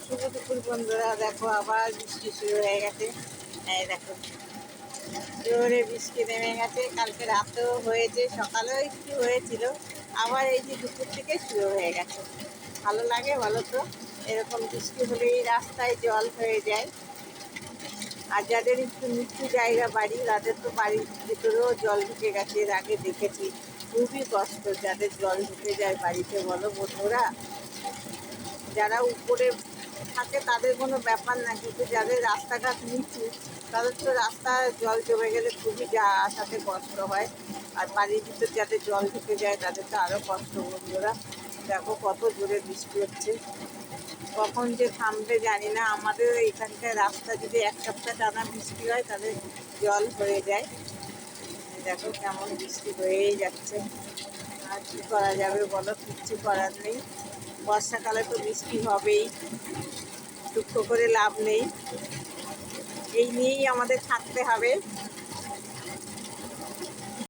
শুভ দুপুর বন্ধুরা, দেখো আবার বৃষ্টি শুরু হয়ে গেছে। এই দেখো জোরে বৃষ্টি নেমে গেছে, কালকে রাতেও হয়েছে, সকালেও একটু হয়েছিল, আবার এই যে দুপুর থেকে শুরু হয়ে গেছে। ভালো লাগে বলো তো? এরকম বৃষ্টি হলেই রাস্তায় জল হয়ে যায়। আর যাদের একটু নিচু জায়গা বাড়ি, তাদের তো বাড়ির ভিতরেও জল ঢুকে গেছে, এর আগে দেখেছি। খুবই কষ্ট যাদের জল ঢুকে যায় বাড়িতে, বলো বন্ধুরা। যারা উপরে থাকে তাদের কোনো ব্যাপার না, কিন্তু যাদের রাস্তাঘাট নিচু, তাদের তো রাস্তায় জল জমে গেলে খুবই যা আসাতে কষ্ট হয়। আর বাড়ির ভিতর যাদের জল ঢুকে যায় তাদের তো আরও কষ্ট বন্ধুরা। দেখো কত জোরে বৃষ্টি হচ্ছে, কখন যে থামবে জানি না। আমাদের এখানকার রাস্তা যদি এক সপ্তাহ টানা বৃষ্টি হয় তাহলে জল হয়ে যায়। দেখো কেমন বৃষ্টি হয়েই যাচ্ছে। আর কী করা যাবে বলো, কিচ্ছু করার নেই। বর্ষাকালে তো বৃষ্টি হবেই, দুঃখ করে লাভ নেই, এই নিয়েই আমাদের থাকতে হবে।